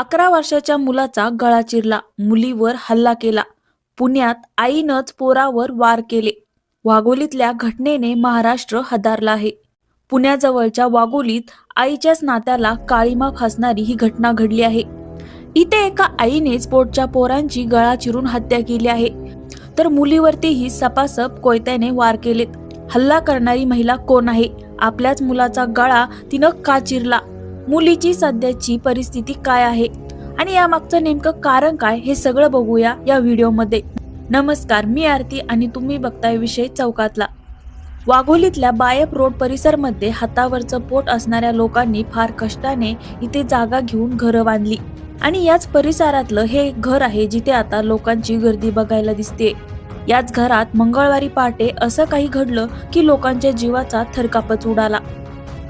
11 वर्षाच्या मुलाचा गळा चिरला, मुलीवर हल्ला केला. पुण्यात आईनंच पोरावर वार केले. वाघोलीतल्या घटनेने महाराष्ट्र हादरला आहे. पुण्याजवळच्या वाघोलीत आईच्याच नात्याला काळीमा फासणारी ही घटना घडली आहे. इथे एका आईनेच पोटच्या पोरांची गळा चिरून हत्या केली आहे, तर मुलीवरतीही सपासप कोयत्याने वार केलेत. हल्ला करणारी महिला कोण आहे? आपल्याच मुलाचा गळा तिनं का चिरला? मुलीची सध्याची परिस्थिती काय आहे आणि यामागचं नेमकं कारण काय, हे सगळं बघूया या व्हिडिओमध्ये. नमस्कार, मी आरती आणि तुम्ही बघताय विषय चौकातला. वाघोलीतल्या बायप रोड परिसरमध्ये हातावरचं पोट असणाऱ्या लोकांनी फार कष्टाने इथे जागा घेऊन घरं बांधली आणि याच परिसरातलं हे घर आहे जिथे आता लोकांची गर्दी बघायला दिसते. याच घरात मंगळवारी पहाटे असं काही घडलं की लोकांच्या जीवाचा थरकापच उडाला.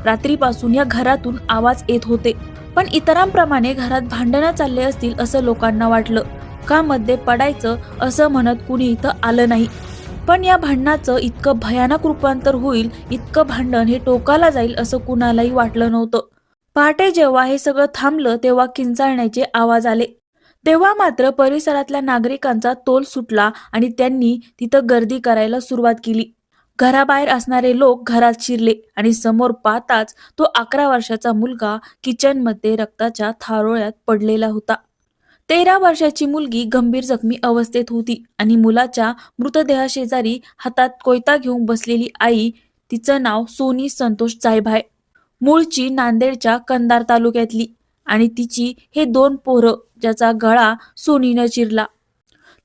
रात्रीपासून या घरातून आवाज येत होते, पण इतरांप्रमाणे घरात भांडणं चालले असतील असं लोकांना वाटलं. का मध्ये पडायचं असं म्हणत कुणी इथं आलं नाही, पण या भांडणाचं इतकं भयानक रूपांतर होईल, इतकं भांडण हे टोकाला जाईल असं कुणालाही वाटलं नव्हतं. पहाटे जेव्हा हे सगळं थांबलं तेव्हा किंचाळण्याचे आवाज आले. तेव्हा मात्र परिसरातल्या नागरिकांचा तोल सुटला आणि त्यांनी तिथं गर्दी करायला सुरुवात केली. घराबाहेर असणारे लोक घरात शिरले आणि समोर पाहताच तो 11 वर्षाचा मुलगा किचनमध्ये रक्ताच्या थारोळ्यात पडलेला होता. 13 वर्षाची मुलगी गंभीर जखमी अवस्थेत होती आणि मुलाच्या मृतदेहाशेजारी हातात कोयता घेऊन बसलेली आई, तिचं नाव सोनी संतोष जायभाय, मूळची नांदेडच्या कंधार तालुक्यातली, आणि तिची हे 2 पोरं ज्याचा गळा सोनीनं चिरला.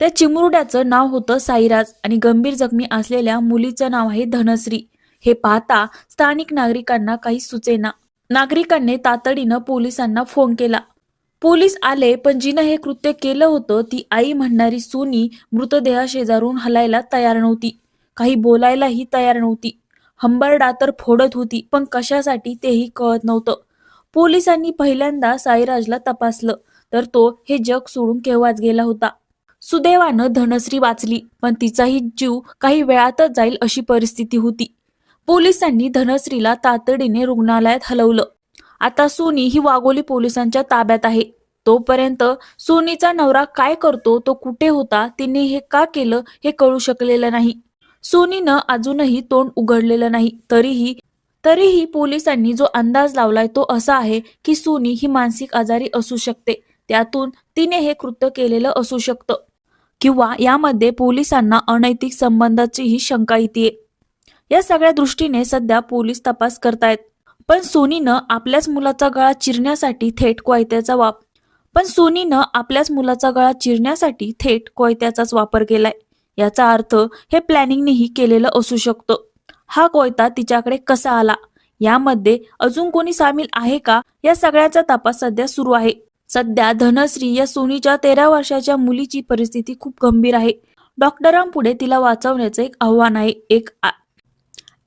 त्या चिमुरड्याचं नाव होतं साईराज आणि गंभीर जखमी असलेल्या मुलीचं नाव आहे धनश्री. हे पाहता स्थानिक नागरिकांना काही सुचेना. नागरिकांनी तातडीनं पोलिसांना फोन केला. पोलीस आले, पण जिनं हे कृत्य केलं होतं ती आई म्हणणारी सोनी मृतदेहाशेजारून हलायला तयार नव्हती, काही बोलायलाही तयार नव्हती. हंबरडा तर फोडत होती, पण कशासाठी तेही कळत नव्हतं. पोलिसांनी पहिल्यांदा साईराजला तपासलं तर तो हे जग सोडून केव्हाच गेला होता. सुदैवानं धनश्री वाचली, पण तिचाही जीव काही वेळातच जाईल अशी परिस्थिती होती. पोलिसांनी धनश्रीला तातडीने रुग्णालयात हलवलं. आता सोनी ही वाघोली पोलिसांच्या ताब्यात आहे. तोपर्यंत सोनीचा नवरा काय करतो, तो कुठे होता, तिने हे का केलं हे कळू शकलेलं नाही. सोनीनं अजूनही तोंड उघडलेलं नाही. तरीही पोलिसांनी जो अंदाज लावलाय तो असा आहे की सोनी ही मानसिक आजारी असू शकते. त्यातून तिने हे कृत्य केलेलं असू शकतं, किंवा यामध्ये पोलिसांना अनैतिक संबंधाचीही शंका येते. या सगळ्या दृष्टीने सध्या पोलीस तपास करतायत. पण सोनीनं आपल्याच मुलाचा गळा चिरण्यासाठी थेट कोयत्याचाच वापर केलाय. याचा अर्थ हे प्लॅनिंगनेही केलेलं असू शकतं. हा कोयता तिच्याकडे कसा आला, यामध्ये अजून कोणी सामील आहे का, या सगळ्याचा तपास सध्या सुरू आहे. सध्या धनश्री या सोनीच्या 13 वर्षाच्या मुलीची परिस्थिती खूप गंभीर आहे. डॉक्टरांपुढे तिला वाचवण्याचं एक आव्हान आहे.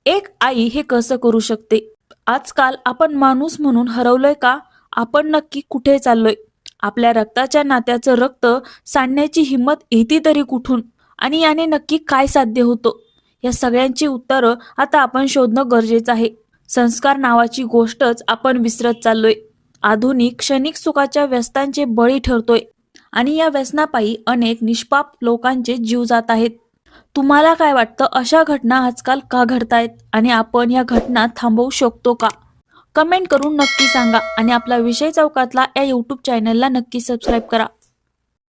एक आई हे कसं करू शकते? आजकाल आपण माणूस म्हणून हरवलोय का? आपण नक्की कुठे चाललोय? आपल्या रक्ताच्या नात्याचं रक्त सांडण्याची हिंमत येते तरी कुठून? आणि याने नक्की काय साध्य होतं? या सगळ्यांची उत्तरं आता आपण शोधणं गरजेचं आहे. संस्कार नावाची गोष्टच आपण विसरत चाललोय. आधुनिक क्षणिक सुखाच्या व्यसनांचे बळी ठरतोय आणि या व्यसनापायी अनेक निष्पाप लोकांचे जीव जात आहेत. तुम्हाला काय वाटतं, अशा घटना आजकाल का घडतायत आणि आपण या घटना थांबवू शकतो का? कमेंट करून नक्की सांगा आणि आपला विषय चौकातला या यूट्यूब चॅनलला नक्की सबस्क्राईब करा.